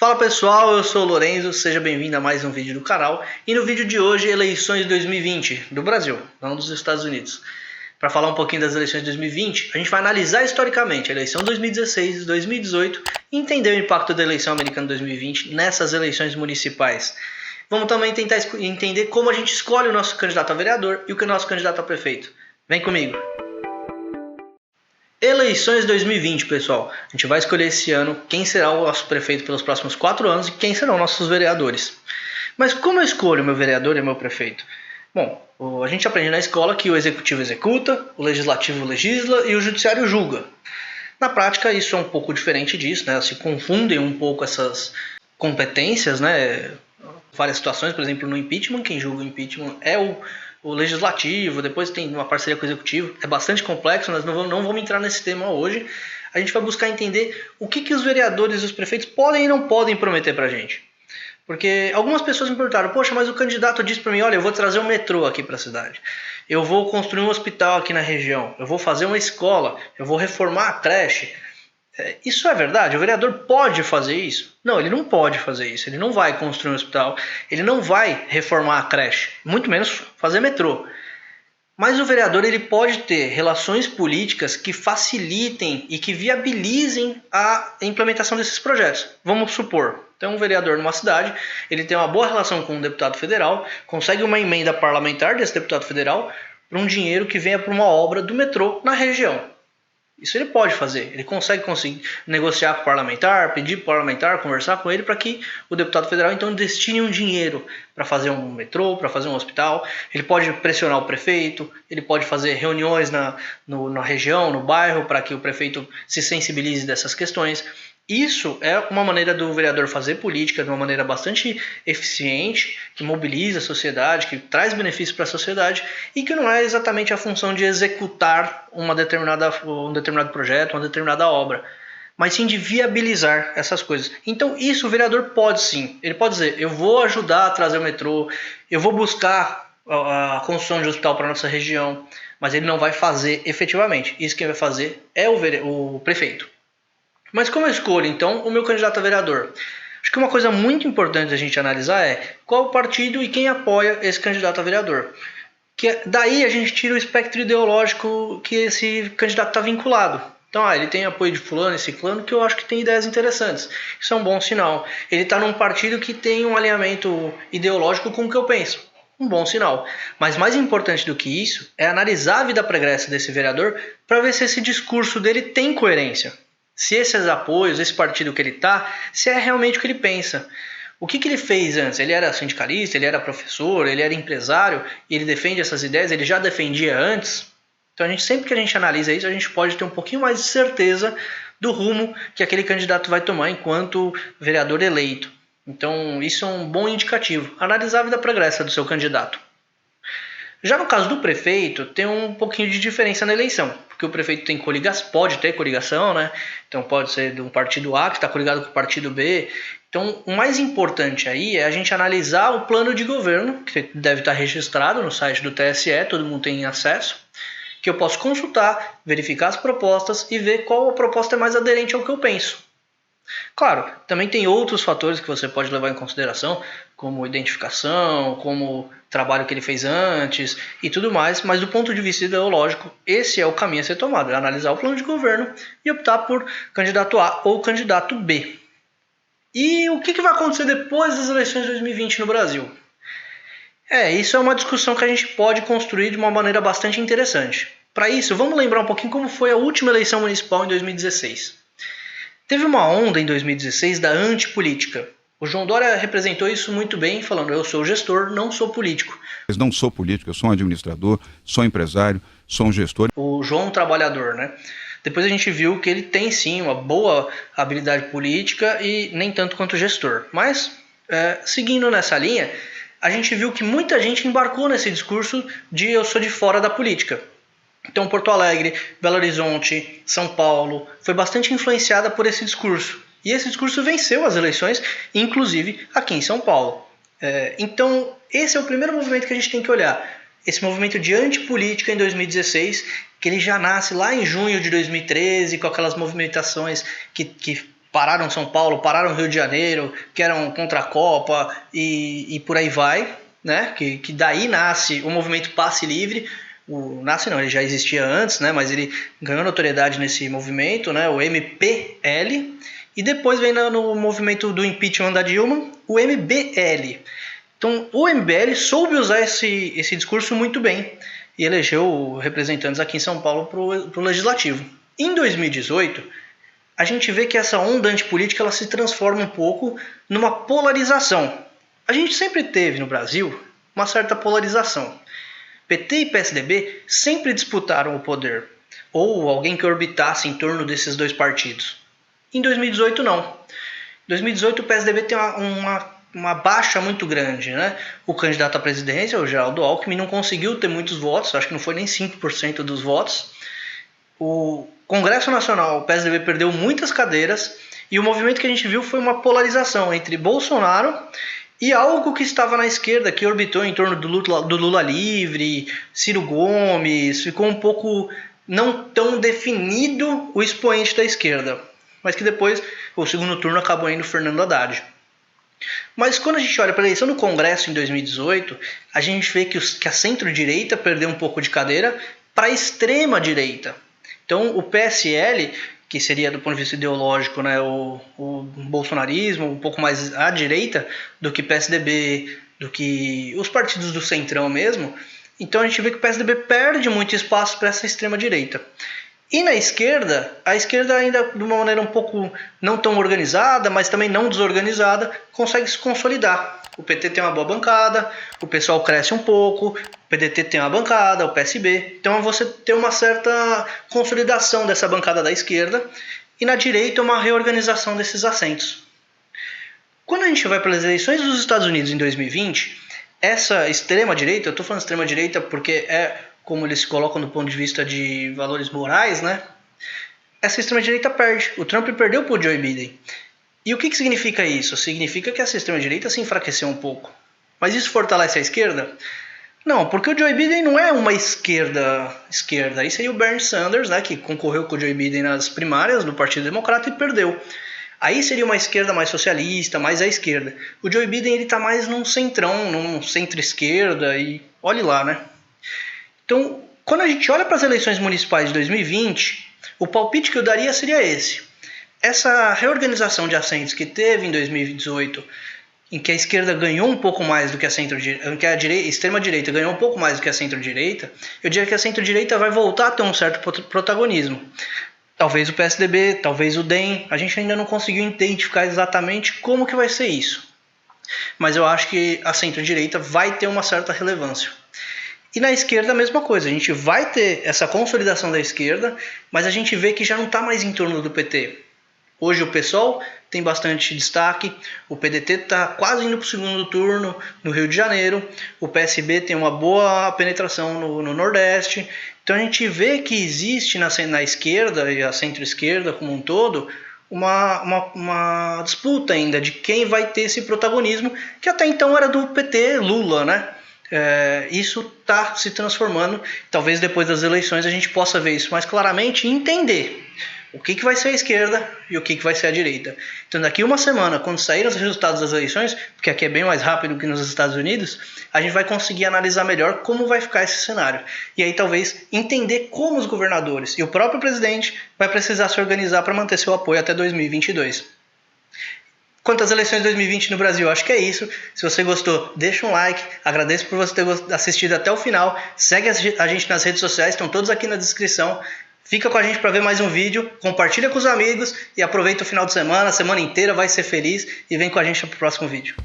Fala pessoal, eu sou o Lorenzo, seja bem-vindo a mais um vídeo do canal. E no vídeo de hoje, eleições de 2020 do Brasil, não dos Estados Unidos. Para falar um pouquinho das eleições de 2020, a gente vai analisar historicamente a eleição de 2016 e 2018 e entender o impacto da eleição americana de 2020 nessas eleições municipais. Vamos também tentar entender como a gente escolhe o nosso candidato a vereador e o nosso candidato a prefeito. Vem comigo! Eleições 2020, pessoal. A gente vai escolher esse ano quem será o nosso prefeito pelos próximos 4 anos e quem serão nossos vereadores. Mas como eu escolho meu vereador e meu prefeito? Bom, a gente aprende na escola que o executivo executa, o legislativo legisla e o judiciário julga. Na prática, isso é um pouco diferente disso, né? Se confundem um pouco essas competências, né? Várias situações, por exemplo, no impeachment, quem julga o impeachment é o legislativo, depois tem uma parceria com o executivo. É bastante complexo, nós não vamos entrar nesse tema hoje. A gente vai buscar entender o que os vereadores e os prefeitos podem e não podem prometer pra gente. Porque algumas pessoas me perguntaram, poxa, mas o candidato disse para mim, olha, eu vou trazer um metrô aqui para a cidade, eu vou construir um hospital aqui na região, eu vou fazer uma escola, eu vou reformar a creche. Isso é verdade? O vereador pode fazer isso? Não, ele não pode fazer isso. Ele não vai construir um hospital, ele não vai reformar a creche, muito menos fazer metrô. Mas o vereador ele pode ter relações políticas que facilitem e que viabilizem a implementação desses projetos. Vamos supor, tem um vereador numa cidade, ele tem uma boa relação com um deputado federal, consegue uma emenda parlamentar desse deputado federal para um dinheiro que venha para uma obra do metrô na região. Isso ele pode fazer, ele consegue negociar com o parlamentar, pedir para o parlamentar, conversar com ele para que o deputado federal então destine um dinheiro para fazer um metrô, para fazer um hospital. Ele pode pressionar o prefeito, ele pode fazer reuniões na região, no bairro, para que o prefeito se sensibilize dessas questões. Isso é uma maneira do vereador fazer política de uma maneira bastante eficiente, que mobiliza a sociedade, que traz benefícios para a sociedade e que não é exatamente a função de executar um determinado projeto, uma determinada obra, mas sim de viabilizar essas coisas. Então isso o vereador pode sim, ele pode dizer, eu vou ajudar a trazer o metrô, eu vou buscar a construção de um hospital para a nossa região, mas ele não vai fazer efetivamente. Isso quem vai fazer é o prefeito. Mas como eu escolho, então, o meu candidato a vereador? Acho que uma coisa muito importante a gente analisar é qual o partido e quem apoia esse candidato a vereador. Daí a gente tira o espectro ideológico que esse candidato está vinculado. Então, ele tem apoio de fulano e ciclano que eu acho que tem ideias interessantes. Isso é um bom sinal. Ele está num partido que tem um alinhamento ideológico com o que eu penso. Um bom sinal. Mas mais importante do que isso é analisar a vida pregressa desse vereador para ver se esse discurso dele tem coerência. Se esses apoios, esse partido que ele está, se é realmente o que ele pensa. O que ele fez antes? Ele era sindicalista, ele era professor, ele era empresário e ele defende essas ideias, ele já defendia antes. Então sempre que a gente analisa isso, a gente pode ter um pouquinho mais de certeza do rumo que aquele candidato vai tomar enquanto vereador eleito. Então isso é um bom indicativo. Analisar a vida pregressa do seu candidato. Já no caso do prefeito, tem um pouquinho de diferença na eleição, porque o prefeito pode ter coligação, né? Então pode ser de um partido A que está coligado com o partido B. Então o mais importante aí é a gente analisar o plano de governo, que deve estar registrado no site do TSE, todo mundo tem acesso, que eu posso consultar, verificar as propostas e ver qual a proposta é mais aderente ao que eu penso. Claro, também tem outros fatores que você pode levar em consideração, como identificação, como trabalho que ele fez antes e tudo mais, mas do ponto de vista ideológico, esse é o caminho a ser tomado, é analisar o plano de governo e optar por candidato A ou candidato B. E o que vai acontecer depois das eleições de 2020 no Brasil? Isso é uma discussão que a gente pode construir de uma maneira bastante interessante. Para isso, vamos lembrar um pouquinho como foi a última eleição municipal em 2016. Teve uma onda em 2016 da antipolítica. O João Dória representou isso muito bem, falando, eu sou gestor, não sou político. Eu não sou político, eu sou um administrador, sou empresário, sou um gestor. O João trabalhador, né? Depois a gente viu que ele tem sim uma boa habilidade política e nem tanto quanto gestor. Mas, seguindo nessa linha, a gente viu que muita gente embarcou nesse discurso de eu sou de fora da política. Então Porto Alegre, Belo Horizonte, São Paulo foi bastante influenciada por esse discurso. E esse discurso venceu as eleições, inclusive aqui em São Paulo. Então esse é o primeiro movimento que a gente tem que olhar. Esse movimento de antipolítica em 2016, que ele já nasce lá em junho de 2013, com aquelas movimentações que pararam São Paulo, pararam Rio de Janeiro, que eram contra a Copa e por aí vai, né? Que daí nasce o movimento Passe Livre. Nasce não, ele já existia antes, né? Mas ele ganhou notoriedade nesse movimento, né? O MPL. E depois vem no movimento do impeachment da Dilma, o MBL. Então, o MBL soube usar esse discurso muito bem e elegeu representantes aqui em São Paulo para o Legislativo. Em 2018, a gente vê que essa onda antipolítica ela se transforma um pouco numa polarização. A gente sempre teve no Brasil uma certa polarização. PT e PSDB sempre disputaram o poder, ou alguém que orbitasse em torno desses dois partidos. Em 2018, não. Em 2018, o PSDB tem uma baixa muito grande, né? O candidato à presidência, o Geraldo Alckmin, não conseguiu ter muitos votos, acho que não foi nem 5% dos votos. O Congresso Nacional, o PSDB perdeu muitas cadeiras e o movimento que a gente viu foi uma polarização entre Bolsonaro e algo que estava na esquerda, que orbitou em torno do Lula livre, Ciro Gomes, ficou um pouco não tão definido o expoente da esquerda, mas que depois, o segundo turno, acabou indo Fernando Haddad. Mas quando a gente olha para a eleição no Congresso em 2018, a gente vê que a centro-direita perdeu um pouco de cadeira para a extrema-direita. Então o PSL, que seria do ponto de vista ideológico, né, o bolsonarismo, um pouco mais à direita do que PSDB, do que os partidos do centrão mesmo, então a gente vê que o PSDB perde muito espaço para essa extrema-direita. E na esquerda, a esquerda ainda de uma maneira um pouco não tão organizada, mas também não desorganizada, consegue se consolidar. O PT tem uma boa bancada, o pessoal cresce um pouco, o PDT tem uma bancada, o PSB. Então você tem uma certa consolidação dessa bancada da esquerda e na direita uma reorganização desses assentos. Quando a gente vai para as eleições dos Estados Unidos em 2020, essa extrema-direita, eu estou falando extrema-direita porque é como eles se colocam do ponto de vista de valores morais, né? Essa extrema-direita perde. O Trump perdeu para o Joe Biden. E o que significa isso? Significa que essa extrema-direita se enfraqueceu um pouco. Mas isso fortalece a esquerda? Não, porque o Joe Biden não é uma esquerda. Aí seria o Bernie Sanders, né, que concorreu com o Joe Biden nas primárias do Partido Democrata e perdeu. Aí seria uma esquerda mais socialista, mais à esquerda. O Joe Biden ele está mais num centrão, num centro-esquerda e olhe lá, né? Então, quando a gente olha para as eleições municipais de 2020, o palpite que eu daria seria esse. Essa reorganização de assentos que teve em 2018, em que a esquerda ganhou um pouco mais do que a centro-direita, em que a extrema-direita ganhou um pouco mais do que a centro-direita, eu diria que a centro-direita vai voltar a ter um certo protagonismo. Talvez o PSDB, talvez o DEM, a gente ainda não conseguiu identificar exatamente como que vai ser isso. Mas eu acho que a centro-direita vai ter uma certa relevância. E na esquerda a mesma coisa, a gente vai ter essa consolidação da esquerda, mas a gente vê que já não está mais em torno do PT. Hoje o PSOL tem bastante destaque, o PDT está quase indo para o segundo turno no Rio de Janeiro, o PSB tem uma boa penetração no Nordeste. Então a gente vê que existe na esquerda e a centro-esquerda como um todo uma disputa ainda de quem vai ter esse protagonismo, que até então era do PT, Lula, né? Isso está se transformando. Talvez depois das eleições a gente possa ver isso mais claramente e entender o que vai ser a esquerda e o que vai ser a direita. Então daqui uma semana, quando saírem os resultados das eleições, porque aqui é bem mais rápido que nos Estados Unidos, a gente vai conseguir analisar melhor como vai ficar esse cenário. E aí talvez entender como os governadores e o próprio presidente vai precisar se organizar para manter seu apoio até 2022. Quanto às eleições de 2020 no Brasil, acho que é isso. Se você gostou, deixa um like. Agradeço por você ter assistido até o final. Segue a gente nas redes sociais, estão todos aqui na descrição. Fica com a gente para ver mais um vídeo. Compartilha com os amigos e aproveita o final de semana, a semana inteira, vai ser feliz. E vem com a gente para o próximo vídeo.